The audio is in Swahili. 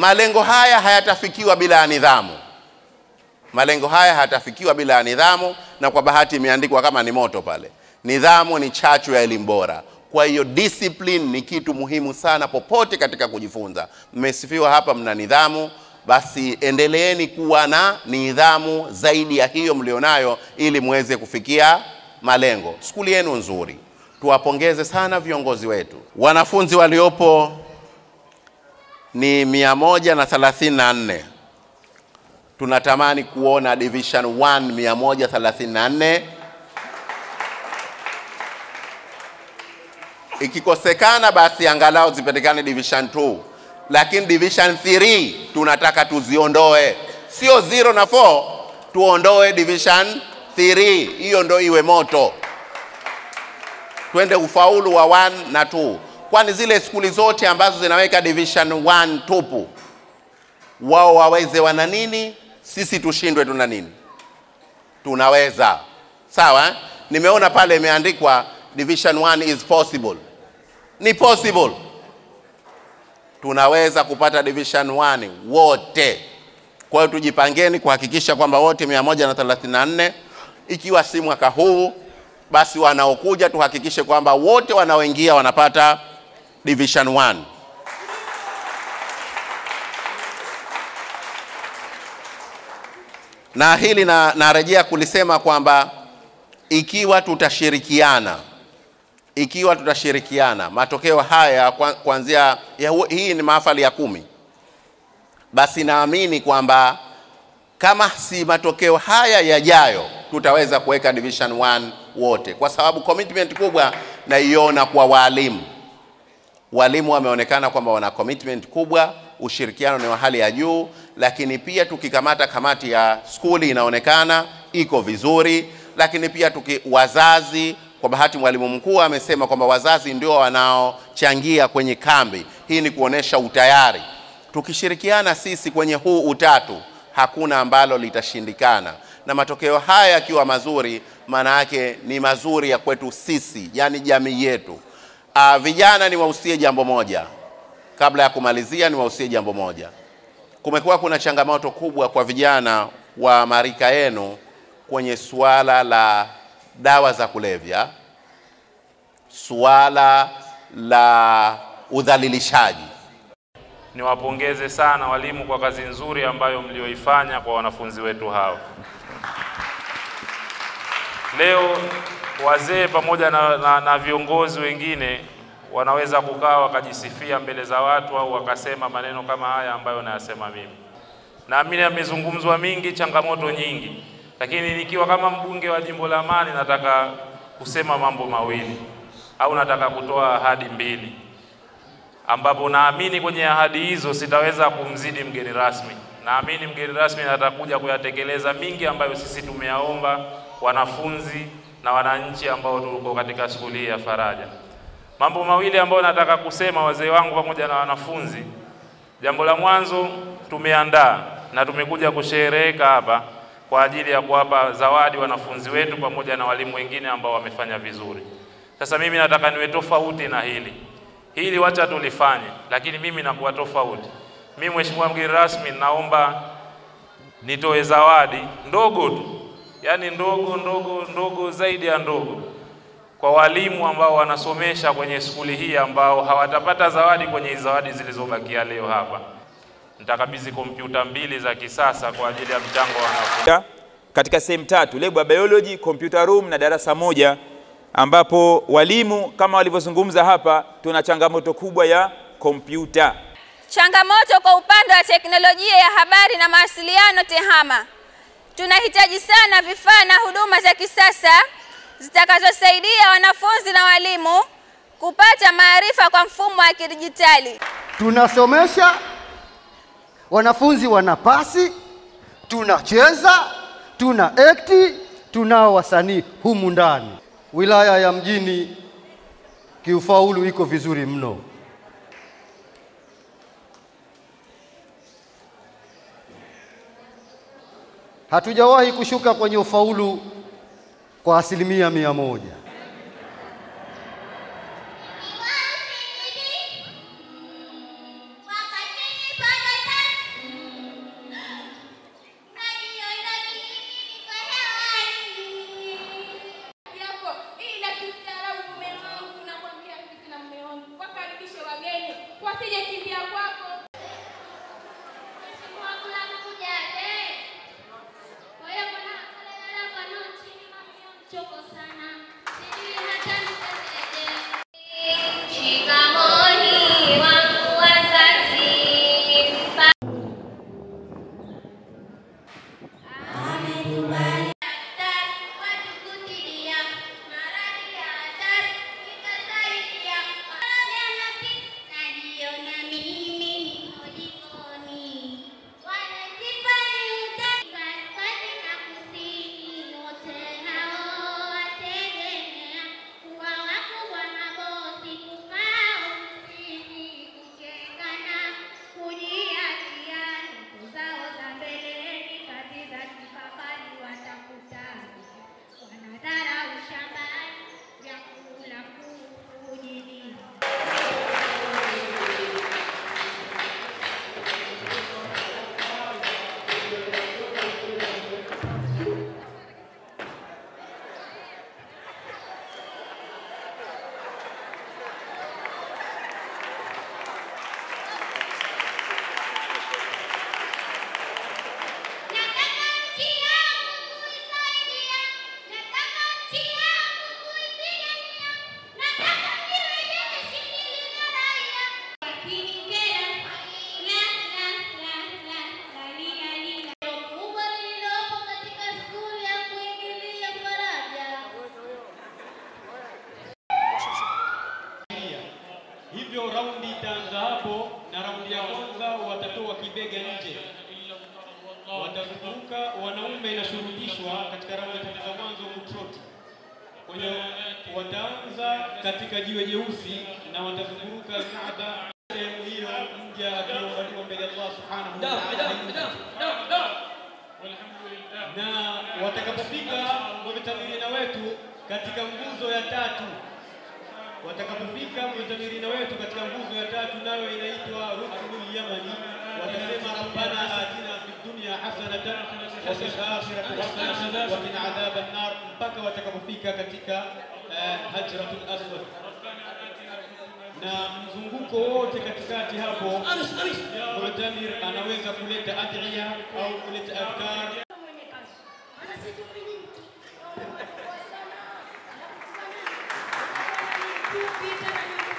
malengo haya hayatafikiwa bila nidhamu. Malengo haya hayatafikiwa bila nidhamu, na kwa bahati imeandikwa kama ni moto pale. Nidhamu ni chachu ya elimu bora. Kwa hiyo discipline ni kitu muhimu sana popote katika kujifunza. Mmesifiwa hapa mna nidhamu, basi endeleeni kuwa na nidhamu zaidi ya hiyo mlionayo ili muweze kufikia malengo. Skuli yenu nzuri. Tuwapongeze sana viongozi wetu. Wanafunzi waliopo ni 134. Tunatamani kuona Division 1 134. Ikikosekana basi angalau zipatikane Division 2. Lakini Division 3 tunataka tuziondoe. Sio 0 na 4, tuondoe Division 3. Hiyo ndio iwe moto. Twende ufaulu wa 1 na 2. Kwani zile skuli zote ambazo zinaweka Division 1 tupu, wao waweze wana nini? Sisi tushindwe tuna nini? Tunaweza. Sawa? Nimeona pale imeandikwa Division 1 is possible. Ni possible. Tunaweza kupata Division 1 wote. Kwa hiyo tujipangeni kuhakikisha kwamba wote 134, ikiwa si mwaka huu basi wanaokuja tuhakikishe kwamba wote wanaoingia wanapata Division 1. Na hili narejea kulisema kwamba ikiwa tutashirikiana matokeo haya kuanzia hii ni mahafali ya 10, basi naamini kwamba kama si matokeo haya yajayo tutaweza kuweka Division 1 wote, kwa sababu commitment kubwa naiona kwa walimu. Walimu wameonekana kwamba wana commitment kubwa, ushirikiano ni wa hali ya juu, lakini pia tukikamata kamati ya skuli inaonekana iko vizuri, lakini pia wazazi, kwa bahati mwalimu mkuu amesema kwamba wazazi ndio wanaochangia kwenye kambi. Hii ni kuonesha utayari. Tukishirikiana sisi kwenye huu utatu, hakuna ambalo litashindikana. Na matokeo haya yakiwa mazuri, maana yake ni mazuri ya kwetu sisi, yani jamii yetu. Vijana niwahusie jambo moja. Kabla ya kumalizia niwahusie jambo moja. Kumekuwa kuna changamoto kubwa kwa vijana wa marika yenu kwenye suala la dawa za kulevya, suala la udhalilishaji. Niwapongeze sana walimu kwa kazi nzuri ambayo mlioifanya kwa wanafunzi wetu hao. Leo wazee pamoja na viongozi wengine wanaweza kukaa wakajisifia mbele za watu au wakasema maneno kama haya ambayo nayasema mimi. Naamini yamezungumzwa mingi, changamoto nyingi. Lakini nikiwa kama mbunge wa jimbo la Amani nataka kusema mambo mawili au nataka kutoa ahadi mbili, ambapo naamini kwenye ahadi hizo sitaweza kumzidi mgeni rasmi. Naamini mgeni rasmi atakuja kuyatekeleza mingi ambayo sisi tumeyaomba wanafunzi na wananchi ambao tuko katika shule ya Faraja. Mambo mawili ambayo nataka kusema wazee wangu pamoja na wanafunzi. Jambo la mwanzo, tumeandaa na tumekuja kusherehekea hapa kwa ajili ya kuwapa zawadi wanafunzi wetu pamoja na walimu wengine ambao wamefanya vizuri. Sasa mimi nataka niwe tofauti na hili wacha tulifanye, lakini mimi nakuwa tofauti. Mimi mheshimiwa mgeni rasmi naomba nitoe zawadi ndogo tu, yani ndogo zaidi ya ndogo, kwa walimu ambao wanasomesha kwenye skuli hii ambao hawatapata zawadi kwenye zawadi zilizobakia leo hapa. Nitakabidhi kompyuta 2 za kisasa kwa ajili ya mchango wa wanafunzi katika sehemu 3, lab ya biology, computer room na darasa 1, ambapo walimu kama walivyozungumza hapa tuna changamoto kubwa ya kompyuta. Changamoto kwa upande wa teknolojia ya habari na mawasiliano TEHAMA. Tunahitaji sana vifaa na huduma za kisasa zitakazosaidia wanafunzi na walimu kupata maarifa kwa mfumo wa kidijitali. Tunasomesha, wanafunzi wanapasi, tunacheza, tuna akti, tunao wasanii humu ndani. Wilaya ya Mjini kiufaulu iko vizuri mno. Hatujawahi kushuka kwenye ufaulu kwa 100%. vya kwako. Mheshimiwa kula mkuja kwa hiyo kuna kalala kwa noti mchoko sana. Sijui hata nitaje. Shikamoni wangu wazazi. Ametubali. Hivyo raundi itaanza hapo, na raundi ya kwanza watatoa kibega nje. Watazunguka wanaume, inashurutishwa katika raundi za mwanzo kutroti. Kwa hiyo wataanza katika jiwe jeusi na watazunguka Kaaba. Sehemu hiyo mja akiomba mbele Allah subhanahu wa ta'ala. Na watakapofika mtamirina wetu katika nguzo ya tatu, watakapofika mtamirina wetu katika nguzo ya tatu, nayo inaitwa Ruknul Yamani, watasema rabbana atina fid dunya hasanatan wa fil akhirati hasanatan wa qina adhaban nar, mpaka watakapofika katika Hajratul Aswad. Na mzunguko wote katikati hapo, mutamir anaweza kuleta adhiya au kuleta adhkar. Peter